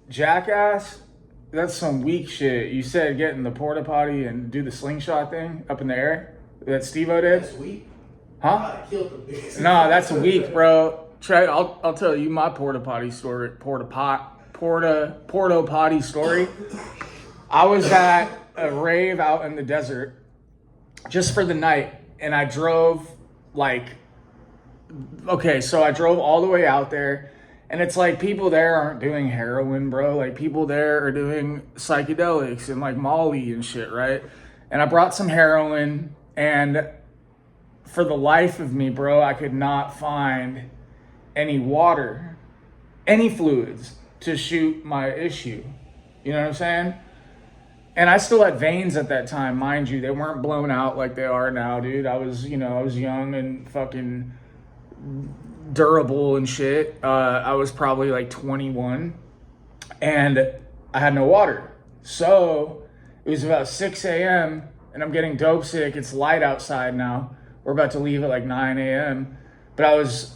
jackass, that's some weak shit. You said get in the porta potty and do the slingshot thing up in the air that Steve-O did. That's weak. Huh? I killed the bitch. No, that's weak, bro. Trey, I'll tell you my porta potty story. Porta potty story. I was at a rave out in the desert just for the night, and I drove so I drove all the way out there, and it's like people there aren't doing heroin, bro. Like people there are doing psychedelics and like Molly and shit, right? And I brought some heroin, and for the life of me, bro, I could not find any water, any fluids to shoot my issue. You know what I'm saying? And I still had veins at that time, mind you. They weren't blown out like they are now, dude. I was young and fucking durable and shit. I was probably like 21, and I had no water. So it was about 6 a.m. and I'm getting dope sick. It's light outside now. We're about to leave at like 9 a.m. But I was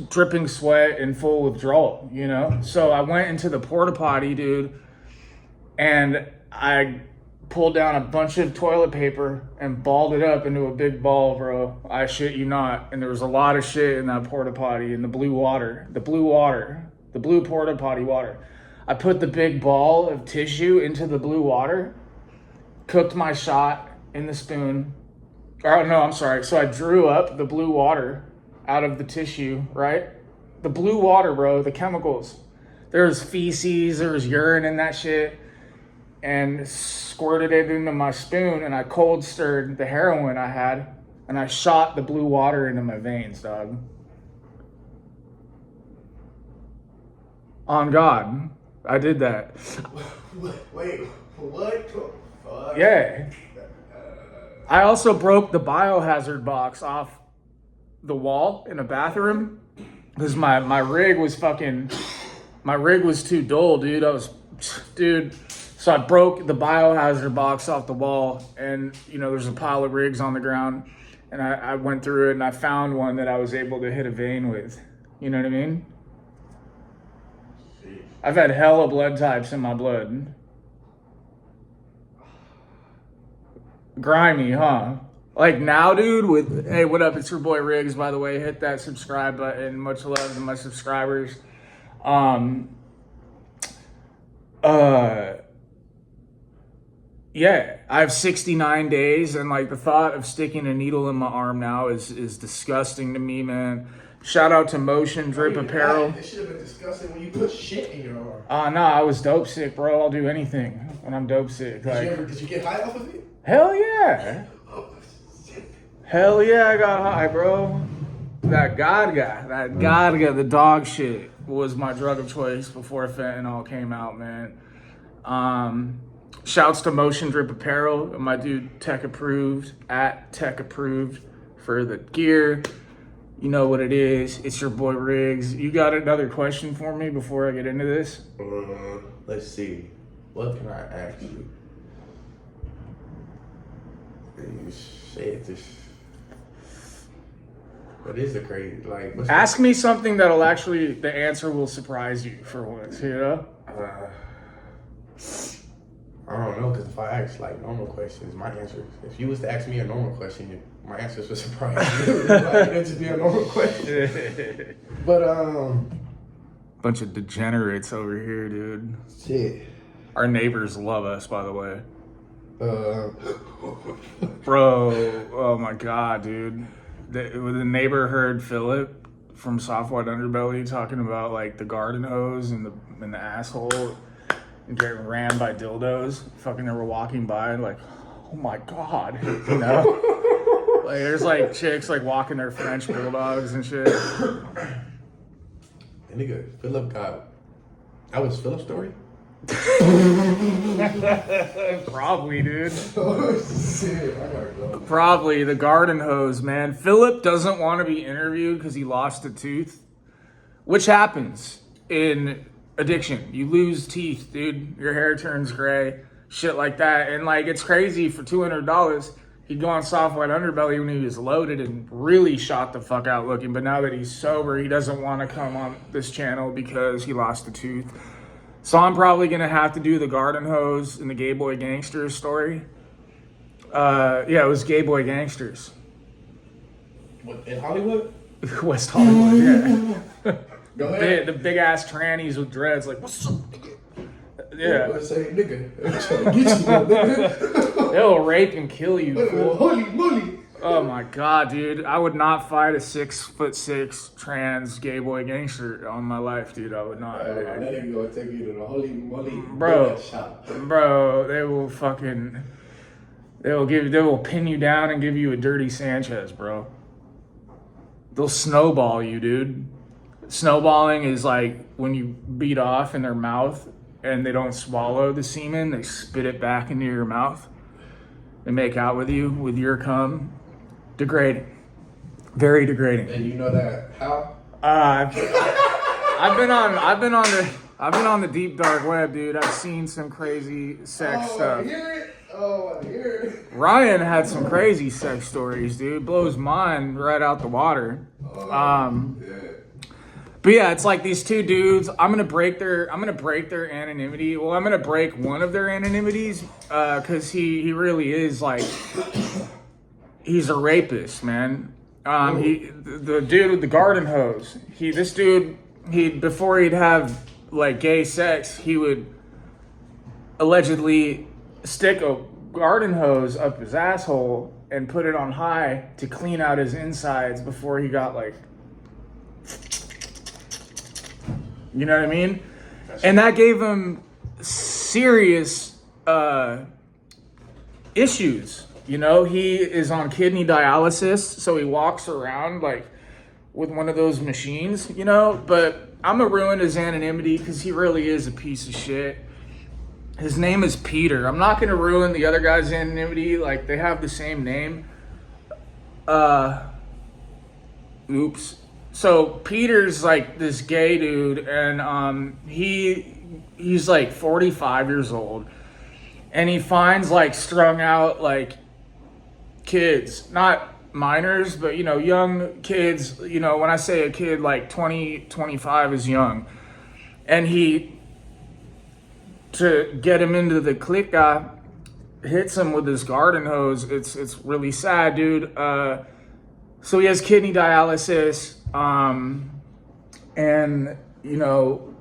dripping sweat and full withdrawal, you know? So I went into the porta potty, dude, and I pulled down a bunch of toilet paper and balled it up into a big ball, bro. I shit you not. And there was a lot of shit in that porta potty, in the blue porta potty water. I put the big ball of tissue into the blue water, cooked my shot in the spoon. Oh, no, I'm sorry. So I drew up the blue water out of the tissue, right? The blue water, bro, the chemicals. There's feces, there was urine in that shit. And squirted it into my spoon, and I cold stirred the heroin I had, and I shot the blue water into my veins, dog. On God, I did that. Wait, what the fuck? Yeah. I also broke the biohazard box off the wall in a bathroom because my rig was too dull, dude. So I broke the biohazard box off the wall, and there's a pile of rigs on the ground, and I went through it and I found one that I was able to hit a vein with. You know what I mean? Jeez. I've had hella blood types in my blood. Grimy, huh? Like now, dude, hey, what up? It's your boy Riggs, by the way. Hit that subscribe button. Much love to my subscribers. Yeah, I have 69 days, and like the thought of sticking a needle in my arm now is disgusting to me, man. Shout out to Motion Drip Apparel. This should have been disgusting when you put shit in your arm. No, I was dope sick, bro. I'll do anything when I'm dope sick. Did you get high off of it? Hell yeah. Oh, shit. Hell yeah, I got high, bro. That Godga, the dog shit was my drug of choice before fentanyl came out, man. Shouts to Motion Drip Apparel, my dude Tech Approved, at Tech Approved for the gear. You know what it is. It's your boy Riggs. You got another question for me before I get into this? Let's see. What can I ask you? What is the crazy? Ask me something that'll actually, the answer will surprise you for once, you know? I don't know, because if I ask normal questions, my answer, if you was to ask me a normal question, my answers would surprise you. It'd just be a normal question. But, Bunch of degenerates over here, dude. Shit. Our neighbors love us, by the way. Bro, oh my God, dude. The neighbor heard Philip from Soft White Underbelly talking about the garden hose and the asshole and getting ran by dildos. Fucking, they were walking by and oh my God, you know? There's chicks walking their French bulldogs and shit. And nigga, Philip got, that was Philip's story? Probably, dude. Oh shit, I gotta go. Probably the garden hose, man. Philip doesn't want to be interviewed because he lost a tooth, which happens in addiction. You lose teeth, dude. Your hair turns gray, shit like that. And it's crazy. For $200, he'd go on Soft White Underbelly when he was loaded and really shot the fuck out looking. But now that he's sober, he doesn't want to come on this channel because he lost a tooth. So I'm probably gonna have to do the garden hose in the Gay Boy Gangsters story. Yeah, it was Gay Boy Gangsters. What, in Hollywood? West Hollywood, yeah. Go ahead. The big ass trannies with dreads, like, what's up, nigga? Yeah. Let's say, nigga. I'm trying to get you, nigga. They'll rape and kill you, fool. Holy moly. Oh my god, dude. I would not fight a 6'6" trans gay boy gangster on my life, dude. I would not. That nigga gonna take you to the holy moly shop. Bro, they will fucking, they will pin you down and give you a dirty Sanchez, bro. They'll snowball you, dude. Snowballing is like when you beat off in their mouth and they don't swallow the semen, they spit it back into your mouth. They make out with you with your cum. Degrading. Very degrading. And you know that how? I've been on the deep dark web, dude. I've seen some crazy sex stuff. I hear it. Ryan had some crazy sex stories, dude. Blows mine right out the water. But yeah, it's like these two dudes. I'm gonna break their anonymity. Well, I'm gonna break one of their anonymities because he really is like, he's a rapist, man. The dude with the garden hose. Before he'd have like gay sex, he would allegedly stick a garden hose up his asshole and put it on high to clean out his insides before he got like, you know what I mean? And that gave him serious issues. You know, he is on kidney dialysis, so he walks around like with one of those machines, you know? But I'm gonna ruin his anonymity because he really is a piece of shit. His name is Peter. I'm not gonna ruin the other guy's anonymity. Like, they have the same name. Oops. So Peter's like this gay dude, and he's like 45 years old, and he finds like strung out like kids, not minors, but you know, young kids. You know, when I say a kid, like 20, 25 is young, and to get him into the clique, hits him with his garden hose. It's really sad, dude. So he has kidney dialysis, and you know,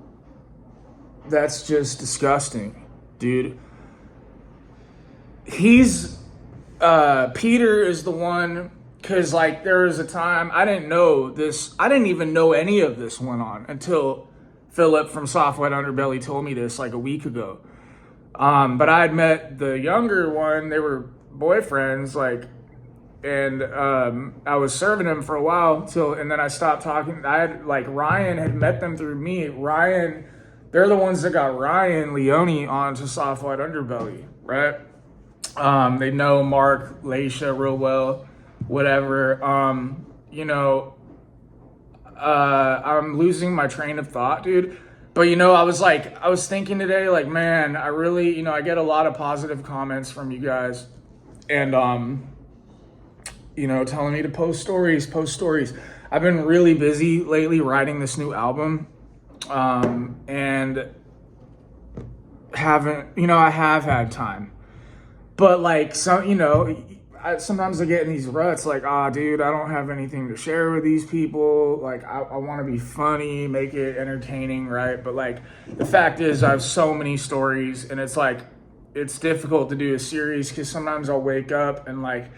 that's just disgusting, dude. Peter is the one, because like there was a time I didn't even know any of this went on until Philip from Soft Wet Underbelly told me this like a week ago. But I had met the younger one, they were boyfriends, like, and I was serving him for a while and then I stopped talking. Ryan had met them through me. They're the ones that got Ryan Leone onto Soft White Underbelly, right? They know Mark, Laisha real well, whatever. You know, I'm losing my train of thought, dude. But you know, I was thinking today, like, man, I really, you know, I get a lot of positive comments from you guys, and you know, telling me to post stories. I've been really busy lately writing this new album, and I have had time. But like, some, you know, sometimes I get in these ruts like, dude, I don't have anything to share with these people. Like, I want to be funny, make it entertaining, right? But like, the fact is I have so many stories, and it's like, it's difficult to do a series because sometimes I'll wake up and like,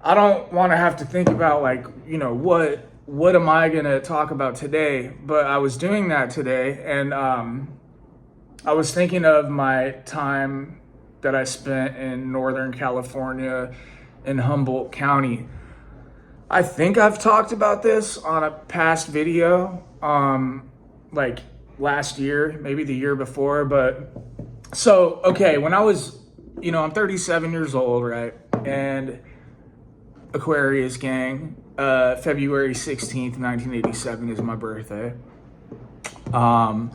I don't want to have to think about like, you know, what am I going to talk about today? But I was doing that today, and I was thinking of my time that I spent in Northern California in Humboldt County. I think I've talked about this on a past video, like last year, maybe the year before. But so, okay, when I was, you know, I'm 37 years old, right? And Aquarius gang, February 16th, 1987 is my birthday. And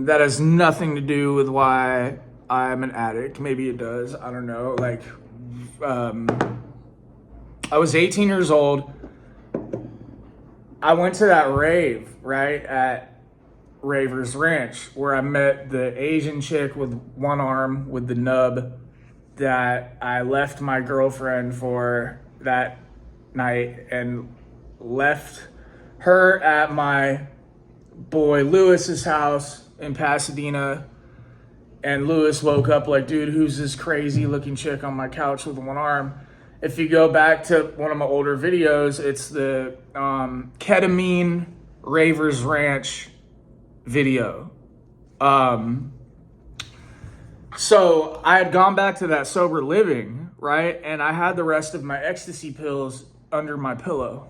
that has nothing to do with why I'm an addict. Maybe it does. I don't know. Like, I was 18 years old. I went to that rave, right, at Ravers Ranch, where I met the Asian chick with one arm with the nub that I left my girlfriend for that night and left her at my boy Lewis's house in Pasadena. And Lewis woke up like, dude, who's this crazy looking chick on my couch with one arm? If you go back to one of my older videos, it's the ketamine Ravers Ranch video. So I had gone back to that sober living, right? And I had the rest of my ecstasy pills under my pillow,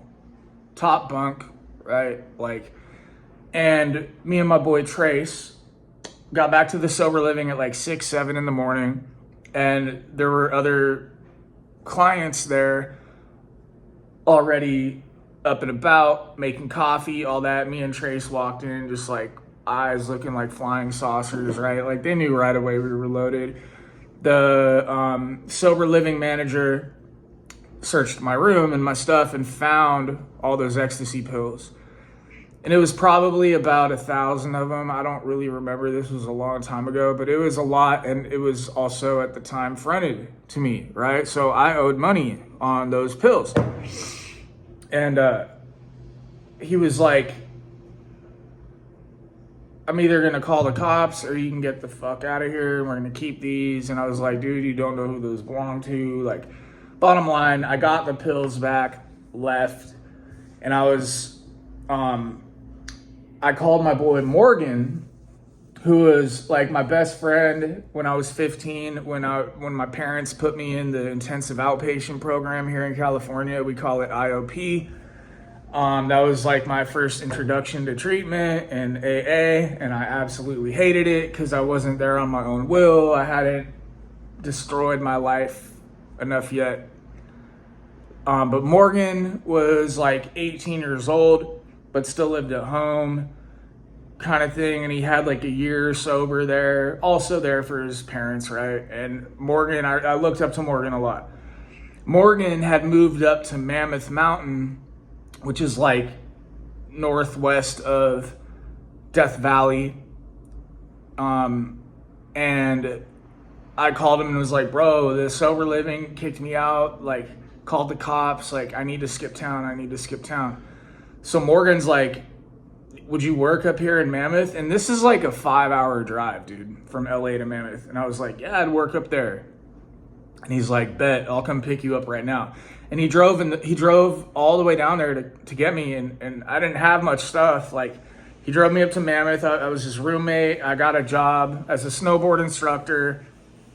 top bunk, right? Like, and me and my boy Trace got back to the sober living at like 6, 7 in the morning. And there were other clients there already up and about, making coffee, all that. Me and Trace walked in, just like eyes looking like flying saucers, right? Like they knew right away we were loaded. The sober living manager searched my room and my stuff and found all those ecstasy pills. And it was probably about 1,000 of them. I don't really remember. This was a long time ago, but it was a lot. And it was also at the time fronted to me, right? So I owed money on those pills. And he was like, I'm either going to call the cops or you can get the fuck out of here. And we're going to keep these. And I was like, dude, you don't know who those belong to. Like, bottom line, I got the pills back, left. And I was... I called my boy Morgan, who was like my best friend when I was 15, when my parents put me in the intensive outpatient program here in California. We call it IOP. That was like my first introduction to treatment and AA, and I absolutely hated it because I wasn't there on my own will. I hadn't destroyed my life enough yet. But Morgan was like 18 years old, but still lived at home kind of thing. And he had like a year sober there, also there for his parents, right? And Morgan, I looked up to Morgan a lot. Morgan had moved up to Mammoth Mountain, which is like northwest of Death Valley. And I called him and was like, bro, the sober living kicked me out, like called the cops, like I need to skip town. So Morgan's like, would you work up here in Mammoth? And this is like a 5-hour drive, dude, from LA to Mammoth. And I was like, yeah, I'd work up there. And he's like, bet, I'll come pick you up right now. And he drove all the way down there to get me. And I didn't have much stuff. Like, he drove me up to Mammoth. I was his roommate. I got a job as a snowboard instructor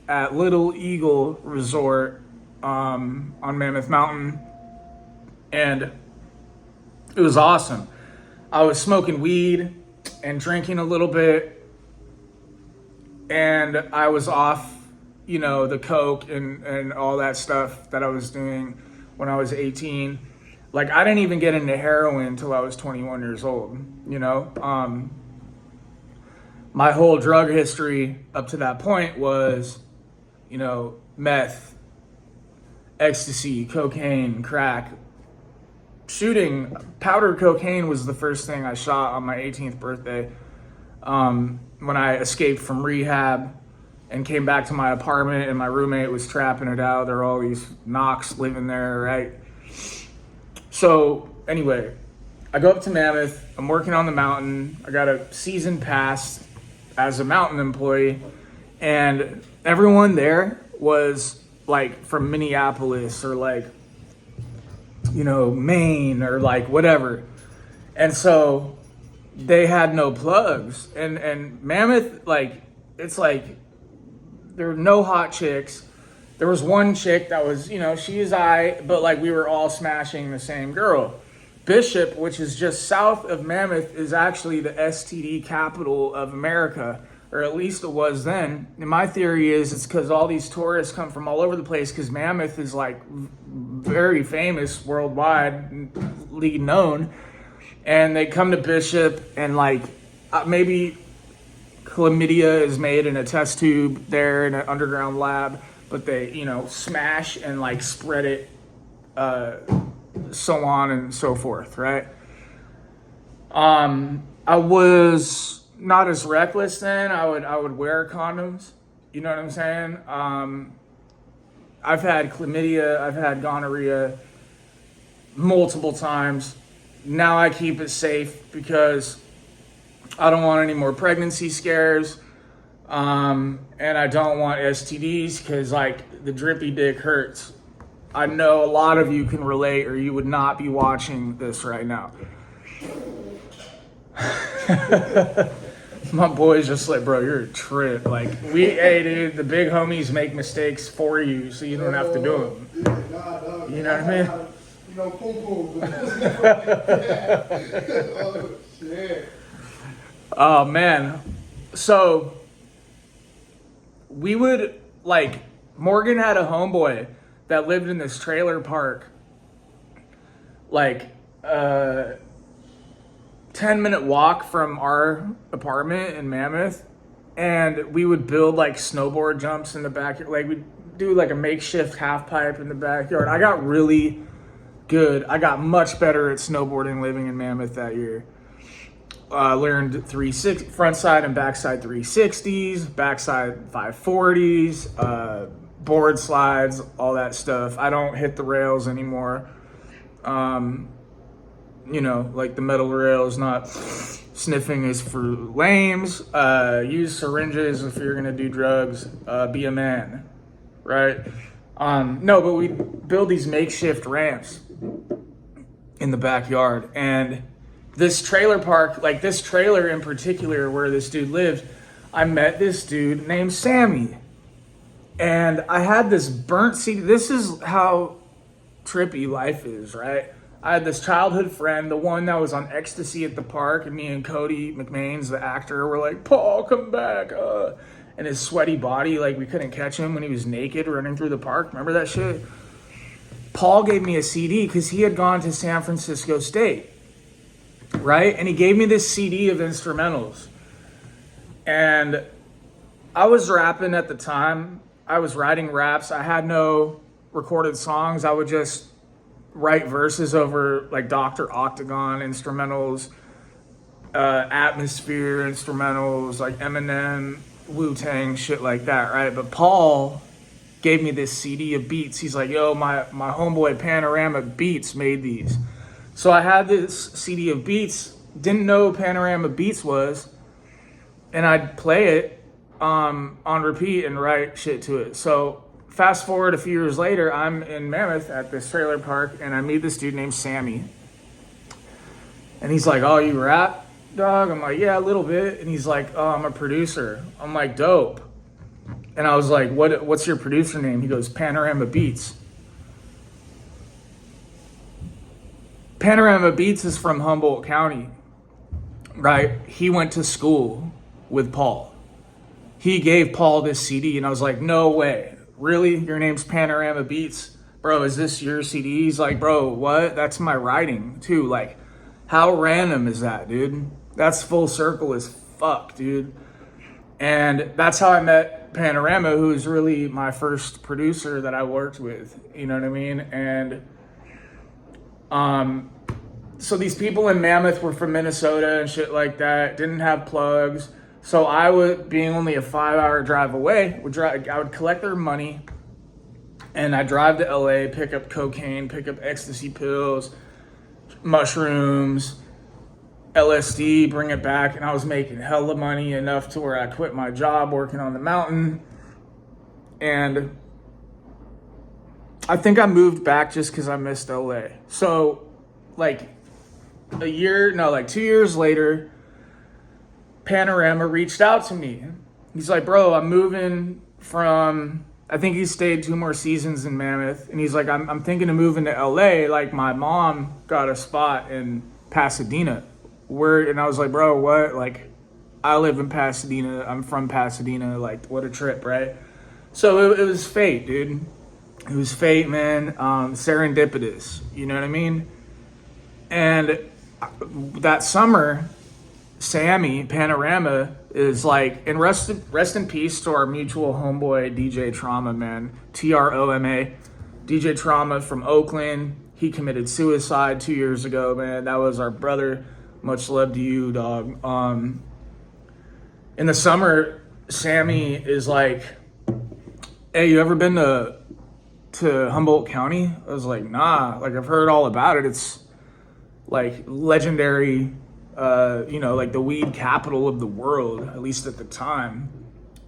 at Little Eagle Resort on Mammoth Mountain. And it was awesome. I was smoking weed and drinking a little bit, and I was off, you know, the coke and all that stuff that I was doing when I was 18. Like, I didn't even get into heroin until I was 21 years old, you know? My whole drug history up to that point was, you know, meth, ecstasy, cocaine, crack. Shooting powder cocaine was the first thing I shot on my 18th birthday, when I escaped from rehab and came back to my apartment and my roommate was trapping it out. There were all these knocks living there, right? So anyway, I go up to Mammoth. I'm working on the mountain. I got a season pass as a mountain employee, and everyone there was like from Minneapolis or like, you know, Maine or like whatever. And so they had no plugs. And Mammoth, like, it's like there were no hot chicks. There was one chick that was, you know, she is but like we were all smashing the same girl. Bishop, which is just south of Mammoth, is actually the STD capital of America, or at least it was then. And my theory is it's because all these tourists come from all over the place, because Mammoth is like very famous worldwide, known, and they come to Bishop and like maybe chlamydia is made in a test tube there in an underground lab, but they, you know, smash and like spread it, so on and so forth, right? I was not as reckless then. I would wear condoms. You know what I'm saying? I've had chlamydia, I've had gonorrhea multiple times. Now I keep it safe because I don't want any more pregnancy scares. And I don't want STDs because, like, the drippy dick hurts. I know a lot of you can relate, or you would not be watching this right now. My boy's just like, bro, you're a trip. Like, hey, dude, the big homies make mistakes for you, so you don't have to do them. You know what I mean? You know, pum pum. Oh, shit. Oh, man. So, we would, like, Morgan had a homeboy that lived in this trailer park, like, 10-minute walk from our apartment in Mammoth, and we would build, like, snowboard jumps in the backyard. Like, we'd do, like, a makeshift half pipe in the backyard. I got really good. I got much better at snowboarding living in Mammoth that year. Learned front side and backside 360s, backside 540s, board slides, all that stuff. I don't hit the rails anymore. You know, like the metal rails, not sniffing is for lames. Use syringes if you're gonna do drugs. Be a man, right? No, but we build these makeshift ramps in the backyard, and this trailer park, like this trailer in particular where this dude lived, I met this dude named Sammy. And I had this burnt CD. This is how trippy life is, right? I had this childhood friend, the one that was on ecstasy at the park, and me and Cody McMains, the actor, were like, Paul, come back. And his sweaty body, like we couldn't catch him when he was naked running through the park. Remember that shit? Paul gave me a CD because he had gone to San Francisco State. Right? And he gave me this CD of instrumentals. And I was rapping at the time. I was writing raps. I had no recorded songs. I would just write verses over like Dr. Octagon instrumentals, Atmosphere instrumentals, like Eminem, Wu-Tang, shit like that, right? But Paul gave me this CD of beats. He's like, yo, my homeboy Panorama Beats made these. So I had this CD of beats, didn't know what Panorama Beats was, and I'd play it on repeat and write shit to it. So fast forward a few years later, I'm in Mammoth at this trailer park, and I meet this dude named Sammy. And he's like, oh, you rap, dog? I'm like, yeah, a little bit. And he's like, oh, I'm a producer. I'm like, dope. And I was like, what's your producer name? He goes, Panorama Beats. Panorama Beats is from Humboldt County, right? He went to school with Paul. He gave Paul this CD, and I was like, no way. Really? Your name's Panorama Beats? Bro, is this your CD? He's like, bro, what? That's my writing, too. Like, how random is that, dude? That's full circle as fuck, dude. And that's how I met Panorama, who was really my first producer that I worked with. You know what I mean? And so these people in Mammoth were from Minnesota and shit like that, didn't have plugs. So I would, being only a 5-hour drive away, I would collect their money, and I'd drive to LA, pick up cocaine, pick up ecstasy pills, mushrooms, LSD, bring it back, and I was making hella money, enough to where I quit my job working on the mountain. And I think I moved back just because I missed LA. So, like, 2 years later, Panorama reached out to me. He's like, bro, I'm moving from, I think he stayed 2 more seasons in Mammoth. And he's like, I'm thinking of moving to LA. Like, my mom got a spot in Pasadena. And I was like, bro, what? Like, I live in Pasadena. I'm from Pasadena. Like, what a trip, right? So it was fate, dude. It was fate, man. Serendipitous. You know what I mean? And that summer, Sammy, Panorama, is like, and rest in peace to our mutual homeboy, DJ Trauma, man. Troma. DJ Trauma from Oakland. He committed suicide 2 years ago, man. That was our brother. Much love to you, dog. in the summer, Sammy is like, hey, you ever been to Humboldt County? I was like, nah, like I've heard all about it. It's like legendary, like the weed capital of the world, at least at the time,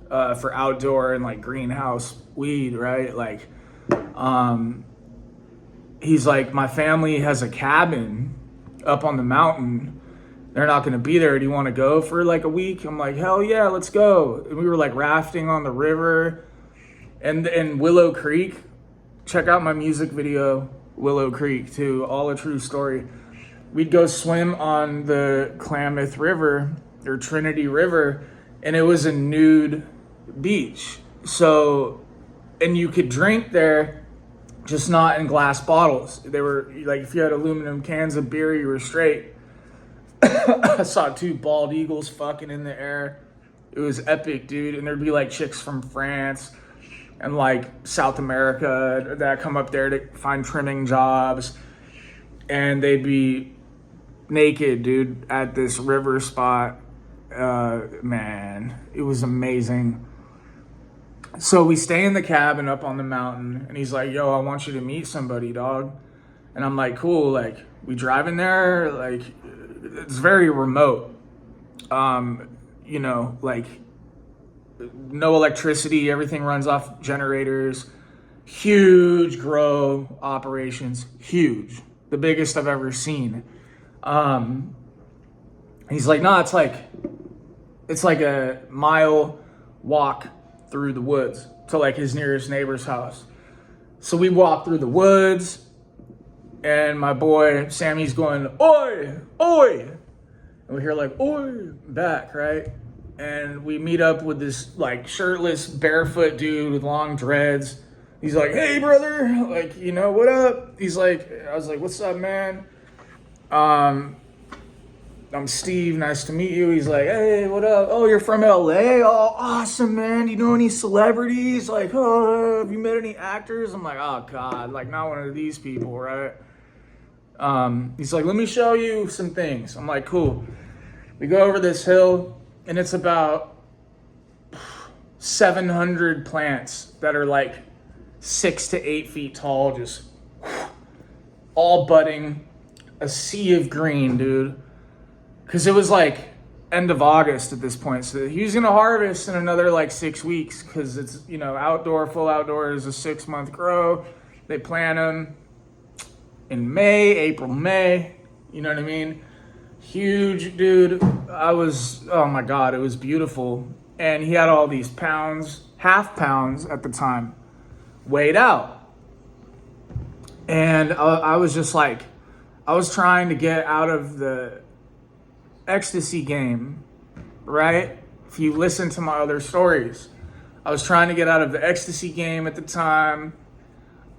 for outdoor and like greenhouse weed, right? Like, he's like, my family has a cabin up on the mountain. They're not going to be there. Do you want to go for like a week? I'm like, hell yeah, let's go. And we were like rafting on the river and Willow Creek. Check out my music video, Willow Creek, too. All a true story. We'd go swim on the Klamath River or Trinity River, and it was a nude beach. So, and you could drink there, just not in glass bottles. They were like, if you had aluminum cans of beer, you were straight. I saw 2 bald eagles fucking in the air. It was epic, dude. And there'd be like chicks from France and like South America that come up there to find trimming jobs. And they'd be naked, dude, at this river spot. Man, it was amazing. So we stay in the cabin up on the mountain, and he's like, yo, I want you to meet somebody, dog. And I'm like, cool, like, we driving there? Like, it's very remote. Like, no electricity, everything runs off generators. Huge grow operations, huge. The biggest I've ever seen. He's like, no, it's like a mile walk through the woods to like his nearest neighbor's house. So we walk through the woods, and my boy Sammy's going, oi, oi. And we hear like, oi, back, right? And we meet up with this like shirtless, barefoot dude with long dreads. He's like, hey, brother, like, what up? He's like, I was like, what's up, man? I'm Steve, nice to meet you. He's like, hey, what up? Oh, you're from LA? Oh, awesome, man. You know any celebrities? Like, oh, have you met any actors? I'm like, oh, God, like, not one of these people, right? He's like, let me show you some things. I'm like, cool. We go over this hill, and it's about 700 plants that are like 6 to 8 feet tall, just all budding, a sea of green, dude. Because it was like end of August at this point. So he was going to harvest in another like 6 weeks, because it's, outdoor, full outdoor is a 6-month grow. They plant them in May, April, May. You know what I mean? Huge, dude. Oh my God, it was beautiful. And he had all these pounds, half pounds at the time, weighed out. And I was just like, I was trying to get out of the ecstasy game, right? If you listen to my other stories, I was trying to get out of the ecstasy game at the time.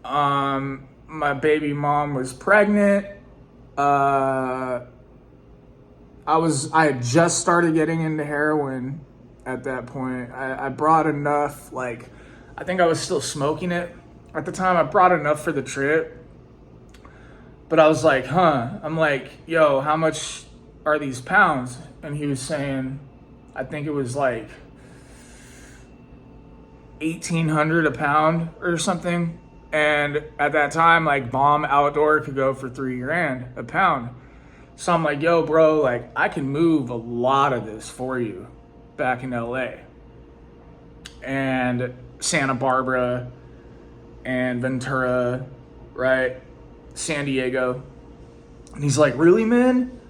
My baby mom was pregnant. I had just started getting into heroin at that point. I brought enough, like, I think I was still smoking it at the time. I brought enough for the trip. But I was like, I'm like, yo, how much are these pounds? And he was saying, I think it was like 1,800 a pound or something. And at that time, like, bomb outdoor could go for $3,000 a pound. So I'm like, yo, bro, like, I can move a lot of this for you back in LA and Santa Barbara and Ventura, right? San Diego. And he's like, really, man?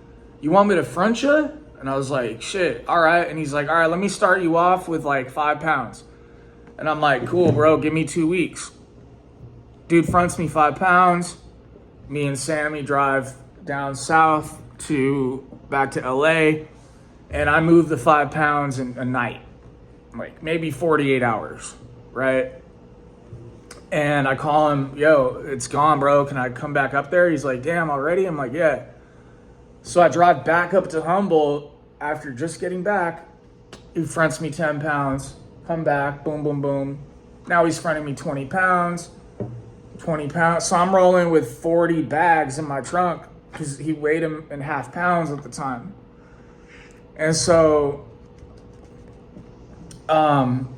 You want me to front you? And I was like, shit, all right. And he's like, all right, let me start you off with like 5 pounds. And I'm like, cool, bro, give me 2 weeks. Dude fronts me 5 pounds. Me and Sammy drive down south back to LA. And I move the 5 pounds in a night, like maybe 48 hours, right? And I call him, yo, it's gone, bro. Can I come back up there? He's like, damn, already? I'm like, yeah. So I drive back up to Humboldt after just getting back. He fronts me 10 pounds, come back, boom, boom, boom. Now he's fronting me 20 pounds, 20 pounds. So I'm rolling with 40 bags in my trunk because he weighed him in half pounds at the time. And so Now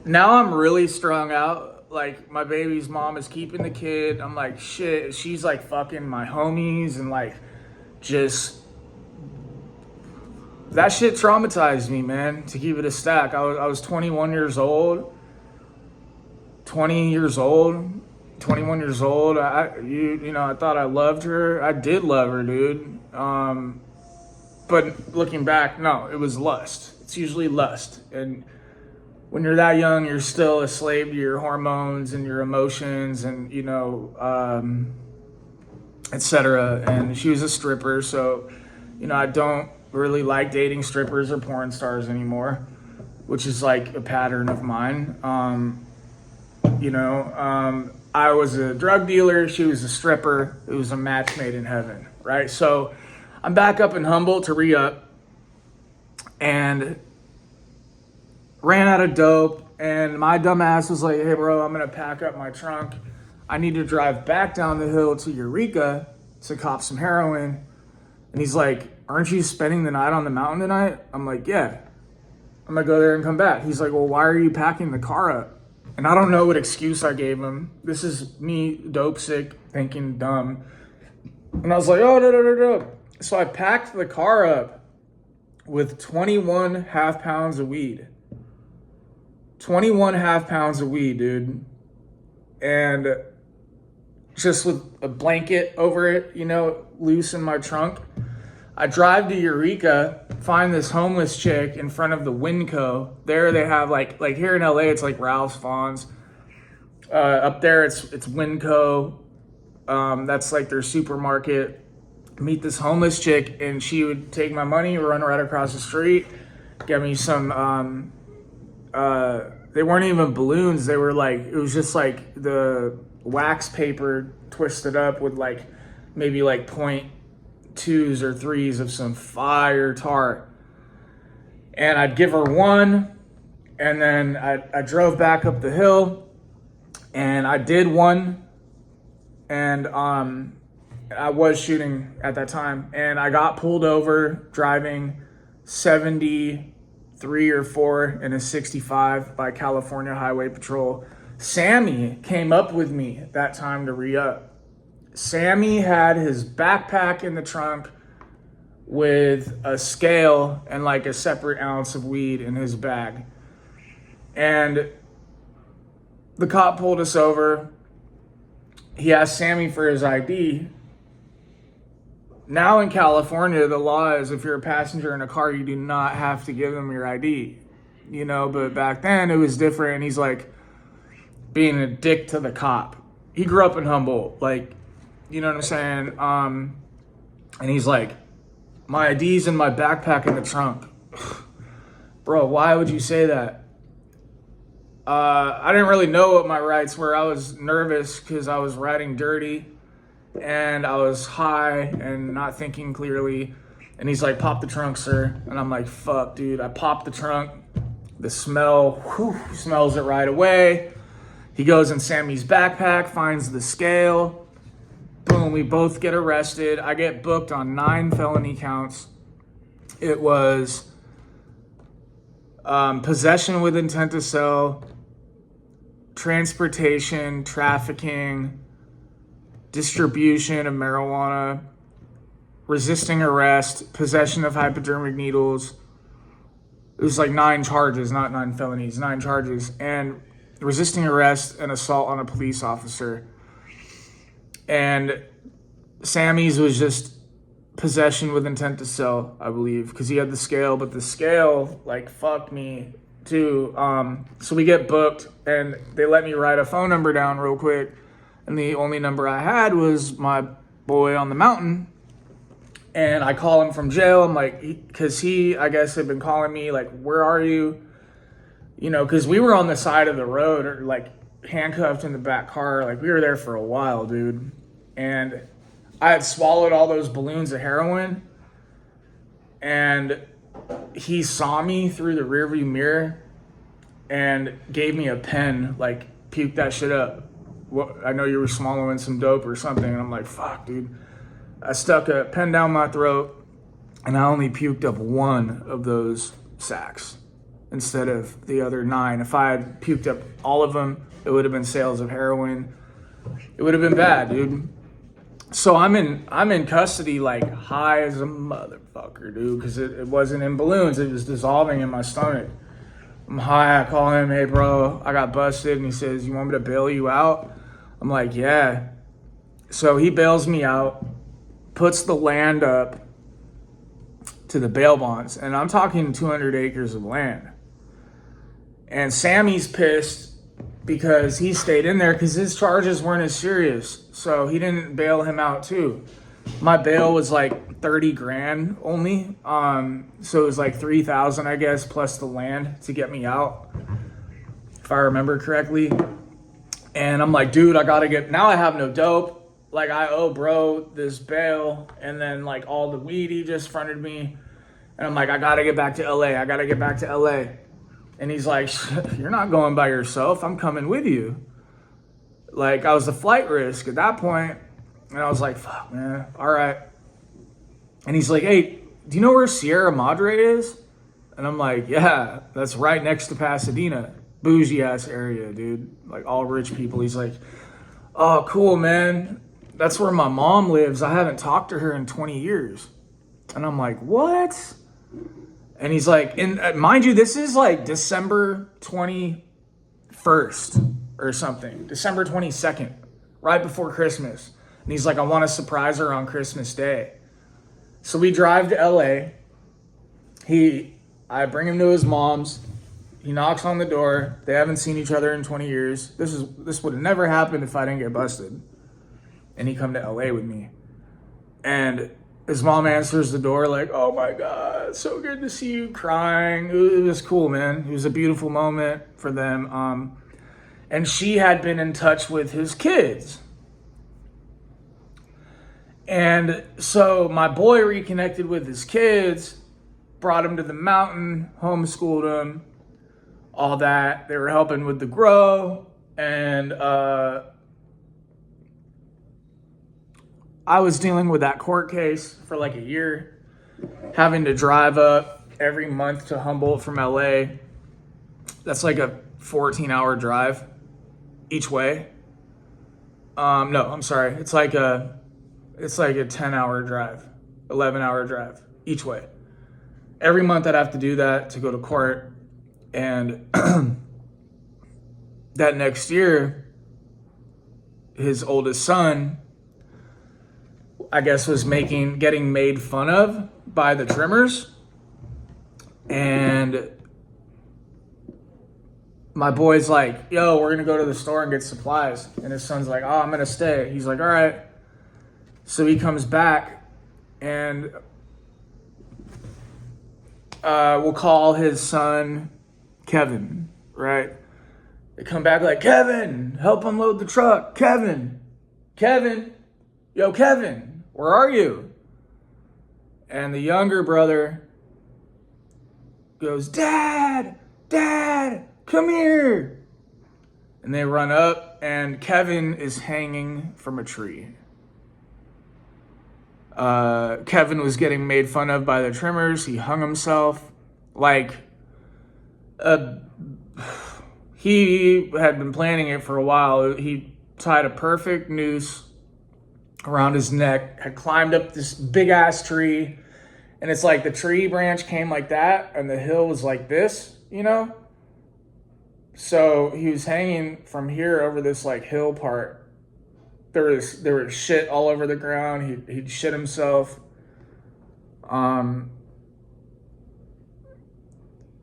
I'm really strung out. Like, my baby's mom is keeping the kid. I'm like, shit. She's like fucking my homies and like just that shit traumatized me, man. To keep it a stack, I was 21 years old. 20 years old, 21 years old. I thought I loved her. I did love her, dude. But looking back, no, it was lust. It's usually lust. And when you're that young, you're still a slave to your hormones and your emotions and, etc. And she was a stripper, so, I don't really like dating strippers or porn stars anymore, which is like a pattern of mine. I was a drug dealer. She was a stripper. It was a match made in heaven, right? So I'm back up in Humboldt to re-up and ran out of dope. And my dumb ass was like, hey, bro, I'm going to pack up my trunk. I need to drive back down the hill to Eureka to cop some heroin. And he's like, aren't you spending the night on the mountain tonight? I'm like, yeah. I'm going to go there and come back. He's like, well, why are you packing the car up? And I don't know what excuse I gave him. This is me, dope sick, thinking dumb. And I was like, oh, no. So I packed the car up with 21 half pounds of weed. 21 half pounds of weed, dude. And just with a blanket over it, loose in my trunk. I drive to Eureka, find this homeless chick in front of the Winco. There they have like here in LA, it's like Ralph's Vaughn's. Up there, it's Winco. That's like their supermarket. Meet this homeless chick, and she would take my money, run right across the street, get me some. They weren't even balloons. They were like, it was just like the wax paper twisted up with like maybe like 0.2s or 3s of some fire tar. And I'd give her one, and then I drove back up the hill, and I did one, and I was shooting at that time, and I got pulled over driving 73 or 4 in a 65 by California Highway Patrol. Sammy came up with me that time to re-up. Sammy had his backpack in the trunk with a scale and like a separate ounce of weed in his bag. And the cop pulled us over. He asked Sammy for his ID. Now in California, the law is if you're a passenger in a car, you do not have to give them your ID. But back then it was different. And he's like being a dick to the cop. He grew up in Humboldt, you know what I'm saying? And he's like, my ID's in my backpack in the trunk. Bro, why would you say that? I didn't really know what my rights were. I was nervous because I was riding dirty and I was high and not thinking clearly. And he's like, pop the trunk, sir. And I'm like, fuck, dude. I popped the trunk. The smell, smells it right away. He goes in Sammy's backpack, finds the scale. Boom, we both get arrested. I get booked on 9 felony counts. It was possession with intent to sell, transportation, trafficking, distribution of marijuana, resisting arrest, possession of hypodermic needles. It was like 9 charges, not 9 felonies, 9 charges. And resisting arrest and assault on a police officer. And Sammy's was just possession with intent to sell, I believe, because he had the scale, but the scale fucked me too. So we get booked, and they let me write a phone number down real quick, and the only number I had was my boy on the mountain. And I call him from jail. I'm like, because he, I guess, had been calling me where are you? Because we were on the side of the road, or handcuffed in the back car. We were there for a while, dude. And I had swallowed all those balloons of heroin, and he saw me through the rearview mirror and gave me a pen, puke that shit up. Well, I know you were swallowing some dope or something. And I'm like, fuck, dude. I stuck a pen down my throat, And I only puked up one of those sacks instead of the other 9. If I had puked up all of them, it would have been sales of heroin. It would have been bad, dude. So I'm in custody, like high as a motherfucker, dude, because it wasn't in balloons. It was dissolving in my stomach. I'm high. I call him, hey, bro, I got busted. And he says, you want me to bail you out? I'm like, yeah. So he bails me out, puts the land up to the bail bonds. And I'm talking 200 acres of land. And Sammy's pissed because he stayed in there because his charges weren't as serious. So he didn't bail him out too. My bail was like 30 grand only. So it was like 3,000, I guess, plus the land to get me out, if I remember correctly. And I'm like, dude, now I have no dope. Like I owe bro this bail and then like all the weed he just fronted me. And I'm like, I gotta get back to LA. And he's like, you're not going by yourself. I'm coming with you. Like, I was a flight risk at that point. And I was like, fuck, man. All right. And he's like, hey, do you know where Sierra Madre is? And I'm like, yeah, that's right next to Pasadena. Bougie ass area, dude. Like, all rich people. He's like, oh, cool, man. That's where my mom lives. I haven't talked to her in 20 years. And I'm like, what? And he's like, mind you, this is like December 21st or something, December 22nd, right before Christmas. And he's like, I want to surprise her on Christmas Day. So we drive to LA. I bring him to his mom's. He knocks on the door. They haven't seen each other in 20 years. This would have never happened if I didn't get busted. And he come to LA with me. And his mom answers the door like, oh my God, so good to see you, crying. It was cool, man. It was a beautiful moment for them. And she had been in touch with his kids. And so my boy reconnected with his kids, brought him to the mountain, homeschooled him, all that. They were helping with the grow. And I was dealing with that court case for like a year, having to drive up every month to Humboldt from LA. That's like a 14-hour drive each way. No, I'm sorry. It's like a 10-hour drive, 11-hour drive each way. Every month I'd have to do that to go to court. And that next year, his oldest son, I guess, was getting made fun of by the trimmers. And my boy's like, yo, we're going to go to the store and get supplies. And his son's like, oh, I'm going to stay. He's like, all right. So he comes back and we'll call his son Kevin, right? They come back like, Kevin, help unload the truck. Kevin, yo, Kevin, where are you? And the younger brother goes, Dad, come here. And they run up, and Kevin is hanging from a tree. Kevin was getting made fun of by the trimmers. He hung himself. He had been planning it for a while. He tied a perfect noose around his neck, had climbed up this big ass tree, and it's like the tree branch came like that and the hill was like this, you know? So he was hanging from here over this like hill part. There was shit all over the ground. He'd shit himself.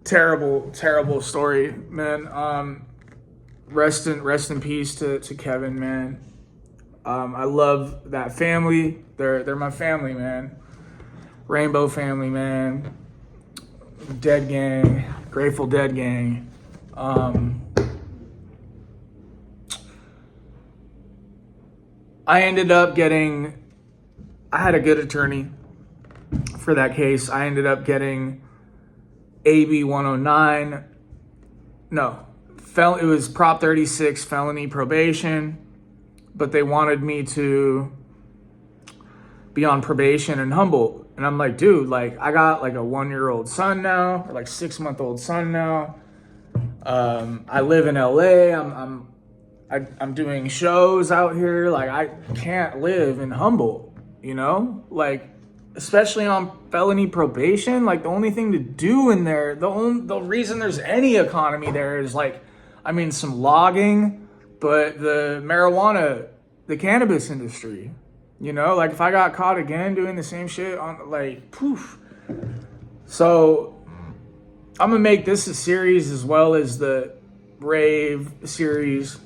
Terrible story, man. Rest in peace to Kevin, man. I love that family. They're my family, man. Rainbow family, man. Dead Gang, Grateful Dead Gang. I had a good attorney for that case. I ended up getting AB 109. No, it was Prop 36 felony probation, but they wanted me to be on probation in Humboldt. And I'm like, dude, like I got like a 1-year-old son now, or like 6-month-old son now. I live in LA. I'm doing shows out here. Like I can't live in Humboldt, you know? Like especially on felony probation, like the only thing to do in there, the reason there's any economy there is like, I mean, some logging, but the marijuana, the cannabis industry, you know, like if I got caught again doing the same shit on like, poof. So I'm gonna make this a series as well as the rave series.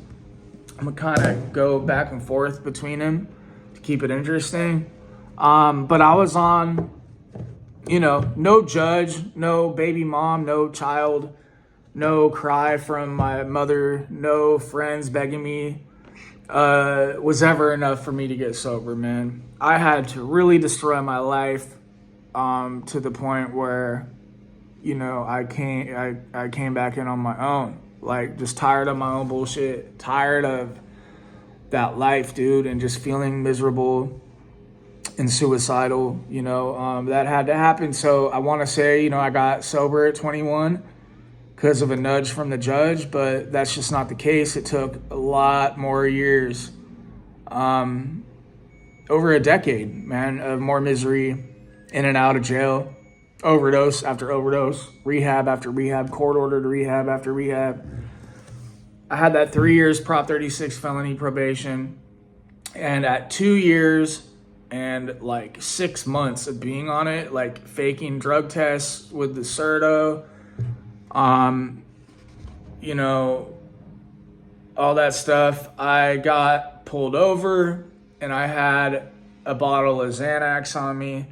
I'm gonna kind of go back and forth between them to keep it interesting. But I was on, you know, no judge, no baby mom, no child, no cry from my mother, no friends begging me, was ever enough for me to get sober, man. I had to really destroy my life, to the point where, you know, I came back in on my own, like just tired of my own bullshit, tired of that life, dude, and just feeling miserable and suicidal, you know, that had to happen. So I want to say, you know, I got sober at 21 because of a nudge from the judge, but that's just not the case. It took a lot more years, over a decade, man, of more misery, in and out of jail, overdose after overdose, rehab after rehab, court-ordered rehab after rehab. I had that 3 years Prop 36 felony probation, and at 2 years and like 6 months of being on it, like faking drug tests with the Certo, you know, all that stuff, I got pulled over and I had a bottle of Xanax on me,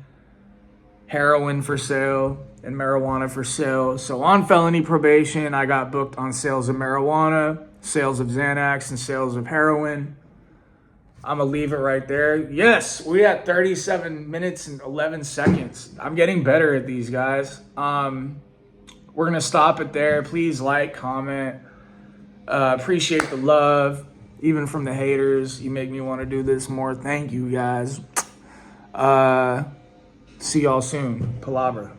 heroin for sale, and marijuana for sale. So on felony probation, I got booked on sales of marijuana, sales of Xanax, and sales of heroin. I'm gonna leave it right there. Yes, we at 37 minutes and 11 seconds. I'm getting better at these, guys. We're gonna stop it there. Please like, comment. Appreciate the love, even from the haters. You make me want to do this more. Thank you, guys. See y'all soon. Palabra.